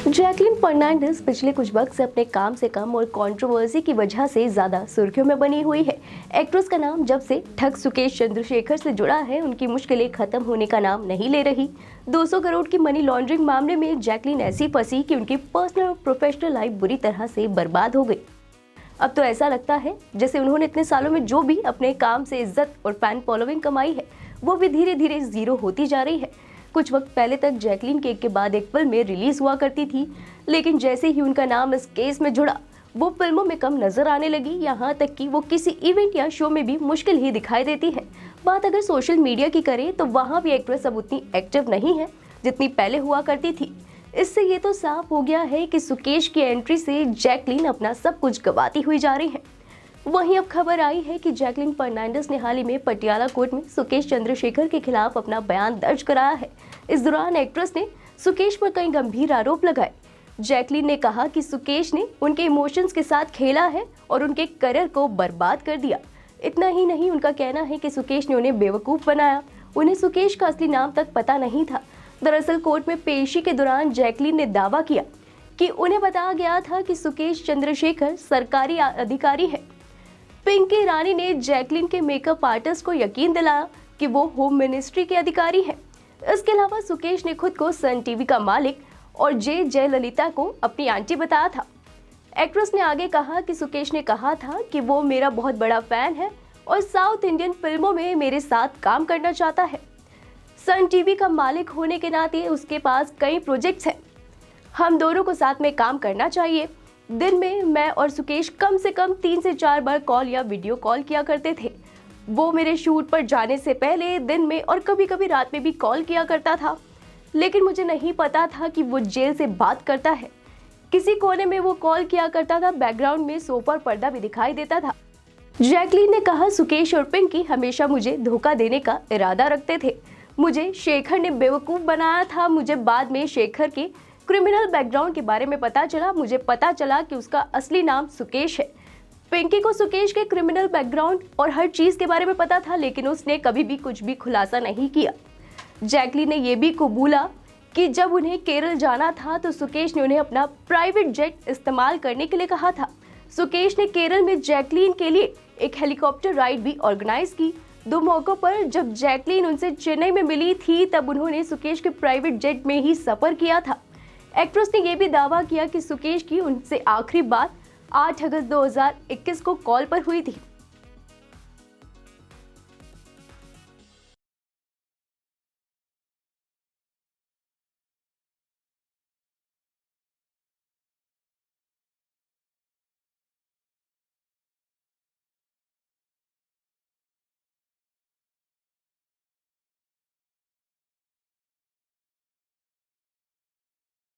Jacqueline Fernandes पिछले कुछ वक्त से अपने काम से कम और कंट्रोवर्सी की वजह से ज्यादा सुर्खियों में बनी हुई है। एक्ट्रेस का नाम जब से ठग सुकेश चंद्रशेखर से जुड़ा है, उनकी मुश्किलें खत्म होने का नाम नहीं ले रही। 200 करोड़ की मनी लॉन्ड्रिंग मामले में जैकलीन ऐसी फंसी कि उनकी पर्सनल और प्रोफेशनल लाइफ बुरी तरह से बर्बाद हो गई। अब तो ऐसा लगता है जैसे उन्होंने इतने सालों में जो भी अपने काम से इज्जत और फैन फॉलोइंग कमाई है, वो भी धीरे धीरे जीरो होती जा रही है। कुछ वक्त पहले तक जैकलीन के एक के बाद एक फिल्में रिलीज हुआ करती थी, लेकिन जैसे ही उनका नाम इस केस में जुड़ा, वो फिल्मों में कम नजर आने लगी। यहाँ तक कि वो किसी इवेंट या शो में भी मुश्किल ही दिखाई देती है। बात अगर सोशल मीडिया की करें तो वहाँ भी एक्ट्रेस अब उतनी एक्टिव नहीं है जितनी पहले हुआ करती थी। इससे ये तो साफ हो गया है कि सुकेश की एंट्री से जैकलीन अपना सब कुछ गंवाती हुई जा रही है। वहीं अब खबर आई है कि जैकलीन फर्नांडिस ने हाल ही में पटियाला कोर्ट में सुकेश चंद्रशेखर के खिलाफ अपना बयान दर्ज कराया है। इस दौरान एक्ट्रेस ने सुकेश पर कई गंभीर आरोप लगाए। जैकलीन ने कहा कि सुकेश ने उनके इमोशंस के साथ खेला है और उनके करियर को बर्बाद कर दिया। इतना ही नहीं, उनका कहना है कि सुकेश ने उन्हें बेवकूफ़ बनाया। उन्हें सुकेश का असली नाम तक पता नहीं था। दरअसल कोर्ट में पेशी के दौरान जैकलीन ने दावा किया कि उन्हें बताया गया था कि सुकेश चंद्रशेखर सरकारी अधिकारी है। पिंकी ईरानी ने जैकलीन के मेकअप आर्टिस्ट को यकीन दिलाया कि वो होम मिनिस्ट्री के अधिकारी हैं। इसके अलावा सुकेश ने खुद को सन टीवी का मालिक और जयललिता को अपनी आंटी बताया था। एक्ट्रेस ने आगे कहा कि सुकेश ने कहा था कि वो मेरा बहुत बड़ा फैन है और साउथ इंडियन फिल्मों में मेरे साथ काम करना चाहता है। सन टीवी का मालिक होने के नाते उसके पास कई प्रोजेक्ट्स हैं। हम दोनों को साथ में काम करना चाहिए। दिन में मैं और सुकेश कम से कम 3 से 4 बार कॉल या वीडियो कॉल किया करते थे। वो मेरे शूट पर जाने से पहले दिन में और कभी कभी रात में भी कॉल किया करता था, लेकिन मुझे नहीं पता था कि वो जेल से बात करता है। किसी कोने में वो कॉल किया करता था, बैकग्राउंड में सोफा और पर्दा भी दिखाई देता था। जैकलीन ने कहा, सुकेश और पिंकी हमेशा मुझे धोखा देने का इरादा रखते थे। मुझे शेखर ने बेवकूफ़ बनाया था। मुझे बाद में शेखर के क्रिमिनल बैकग्राउंड के बारे में पता चला। मुझे पता चला कि उसका असली नाम सुकेश है। पिंकी को सुकेश के क्रिमिनल बैकग्राउंड और हर चीज़ के बारे में पता था, लेकिन उसने कभी भी कुछ भी खुलासा नहीं किया। जैकलीन ने यह भी कबूला कि जब उन्हें केरल जाना था तो सुकेश ने उन्हें अपना प्राइवेट जेट इस्तेमाल करने के लिए कहा था। सुकेश ने केरल में जैकलीन के लिए एक हेलीकॉप्टर राइड भी ऑर्गेनाइज की। 2 मौकों पर जब जैकलीन उनसे चेन्नई में मिली थी, तब उन्होंने सुकेश के प्राइवेट जेट में ही सफर किया था। एक्ट्रेस ने यह भी दावा किया कि सुकेश की उनसे आखिरी बात 8 अगस्त 2021 को कॉल पर हुई थी।